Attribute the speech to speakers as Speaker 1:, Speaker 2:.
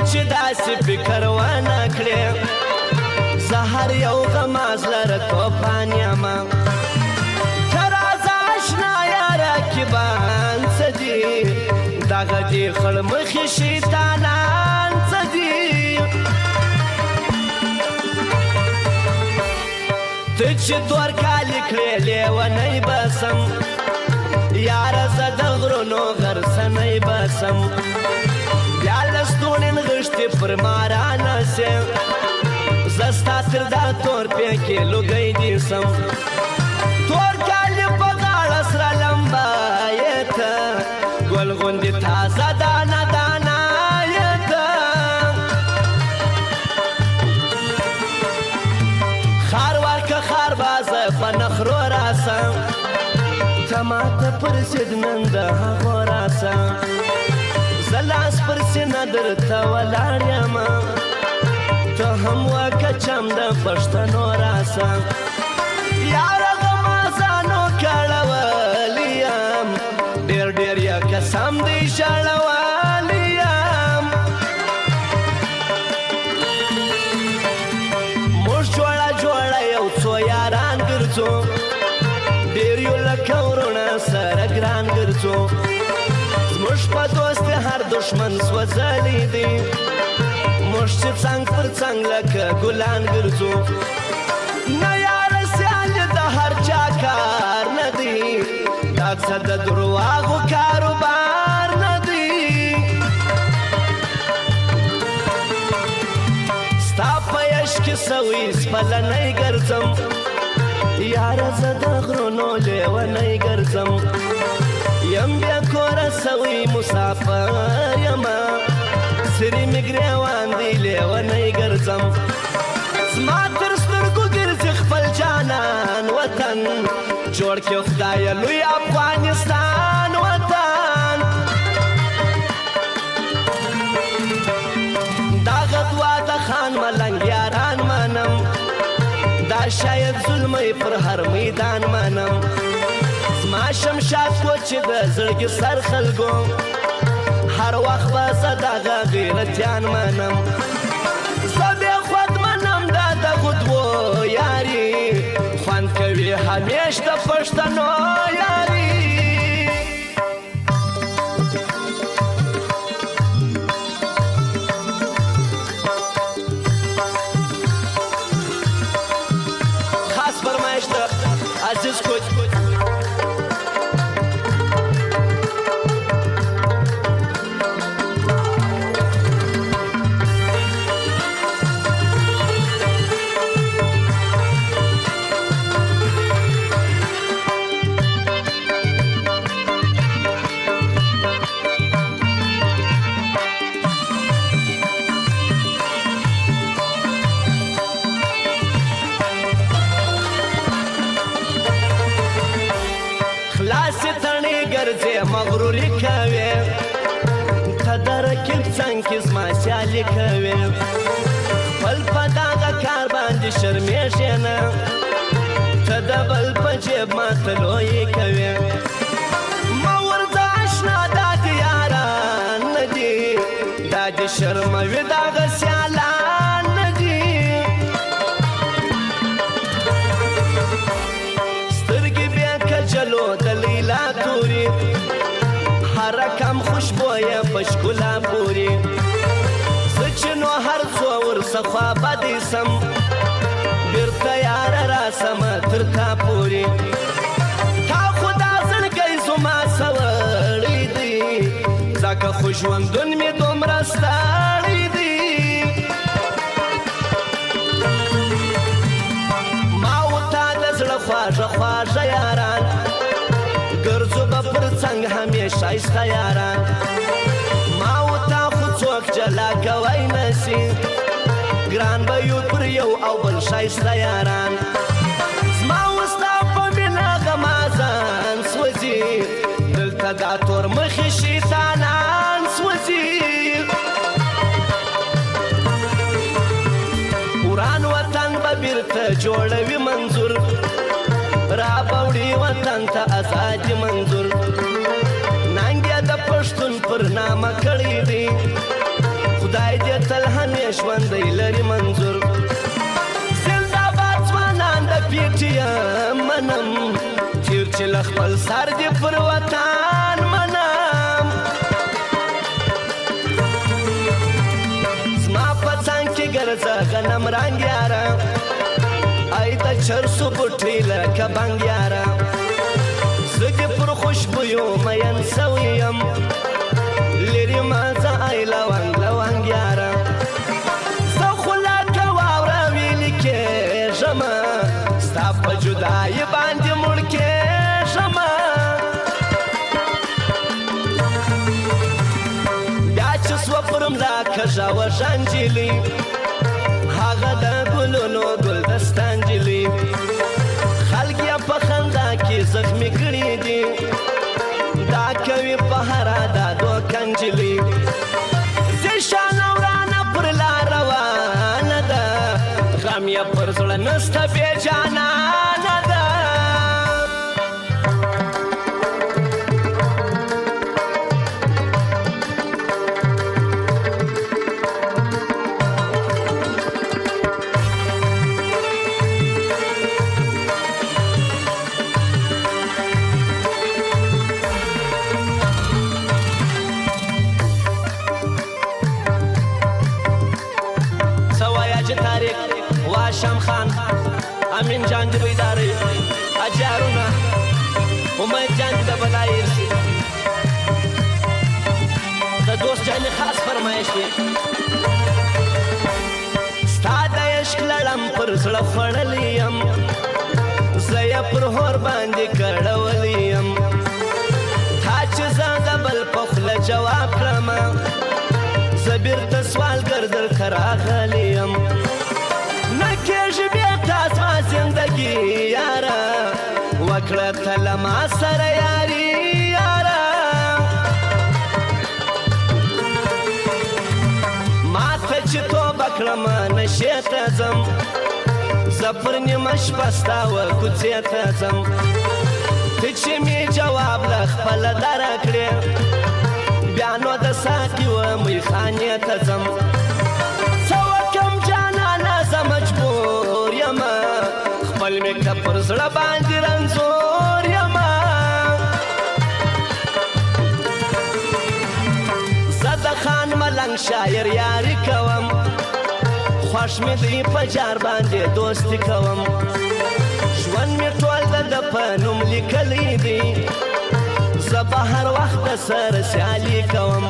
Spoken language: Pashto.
Speaker 1: چې داسې فکر ونه کړې زه هر یو غماز لره توفان یمه ته راځه اشنایه رقیبان څه دي دغه دې خړ مخې شیطانان څه دي ته چې تور کالي کړې لیونی بسم یاره زه د غرونو غرڅنی بسم بیا لستوڼې نغښتې پر ما رانسې زه ستا تر دا تور پیکې لوګی نیسم تور کالي په غاړه سره لمبه یې ته ګل غوندې تازه دانه دانه یې ته خار ورکه خار بازه په نخرو راسم ته ماته پر ضد نن د هغو راسه زه لاس پر سینه درته ولاړ یمه ته هم وکه چم د پښتنو راسه یاره غمازانو کړولی یم ډېر ډېر یې قسم دی ژړولی یم موږ جوړه جوړه یو څو یاران ګرځو ډېر یو لکه ورونه سره ګران ګرځو زموږ په دوست هر دشمن سوځلی دی موږ چې څنګ پر څنګ لکه ګلان ګرځو نه یاره سیال د هر چا کار نه دی دا څه د درواغو کاروبار نه دی ستا په یش کې سوي سپلنی ګرځم یاره زه د غرونو لیونی ګرځم یم بیا کوره سوي مسافر یمه سری مې ګریوان دی لیونی ګرځم زما تر سترګو ګرځي خپل جانان وطن جوړ کړې خدایه لوی افغانستان وطن دا غدوا د خان ملنګ یاران منم دا شاید ظلمی پر هر میدان منم زما شمشاد کو چې د زړګي سر خلکو هر وخت به زه دغه غیرتیان منم زه بې خود منم دا د غدوو یاري خوند کوي همیش د پښتنو یاري خاص فرمایش د عزیز کوچ مغروری کوي ته د رقیب څنګ کې زما سیالي کوي خپل په دغه کار باندې شرمېږې نه ته د بل په جیب ماته لویې کوي مه ورځه اشنا دا دې یاران نه دي دا دې شرموي دغه سیالان نه دي سترګې بیا کجلو د لیلا توري رقم خوشبویه پشکلا پوری زه چې نو هر څو ورڅخوا بدې سم بیرته یاره راسم تر تا پوري تا خو دا زړګی زما سوړی دی ځکه خو ژوندون مې دومره ستړی دی ما و تا د زړه خواږه خواږه یاران ګرځو به پر څنګ همیشه ښایسته یاران ما و تا خو څوک جلا کوی نشي ګران به یو پر یو او بل ښایسته یاران زما و ستا په مینه غمازان سوځي دلته دا تور مخې شیطانان سوځي وران وطن به بیرته جوړوي منظور را بوړي وطن ته ازادي منظور ننګ یې د پښتون پر نامه کړی دی خدای خدای دې تل همیش ژوندی لري منظور زنده‌باد ځوانان د پي ټي ایم منم تیر چې له خپل سر دې پر وطن منم زما په څنګ کې ګرځه غنم رنګ یاره ای د چرسو بوټي لکه بنګ یاره زه دې پر خوشبویو مین سوی یم لري مازه ای لونګ لونګ یاره زه خو لکه واوره ویلې کېږمه ستا په جدایي باندې مړ کېږمه بیا چې سوه پر ملا کږه وږه نجلۍ هغه د ګلونو ګلدسته نجلۍ خلک یې په خندا کې زخمي کړي دي دا کوي په هره دا دوکه نجلۍ زیشانه ورانه پر لار روانه ده غم یې پر زړه نسته بېجانانه ده شام خان امین جان دی بیداری اجارونه امید جان دی بلایر سی د دوست جان خاص فرمایش دی ستا د عشق لړم پر زړه خوړلی یم زه یې پر هور باندې کړولی یم تا چې زه د بل په خوله جواب کړمه زه بیرته سوالګر درته راغلی یم نکېږي بېرته زما زندګي یاره وکړه ته له ما سره یاري یاره ما ته چې توبه کړمه نشې ته ځم زه پر نیمه شپه ستا و کوڅې ته ځم ته چې مې جواب له خپله دره کړې بیا نو د ساقي و میخانې ته ځم مجبور یما خپل مې که پر زړه باندې رنځور یما زه د خان ملنګ شاعر یاري کوم خوښ مې دی په جار باندې دوستي کوم ژوند مې ټول د ده په نوم لیکلی دی زه به هر وخت د سره سیالي کوم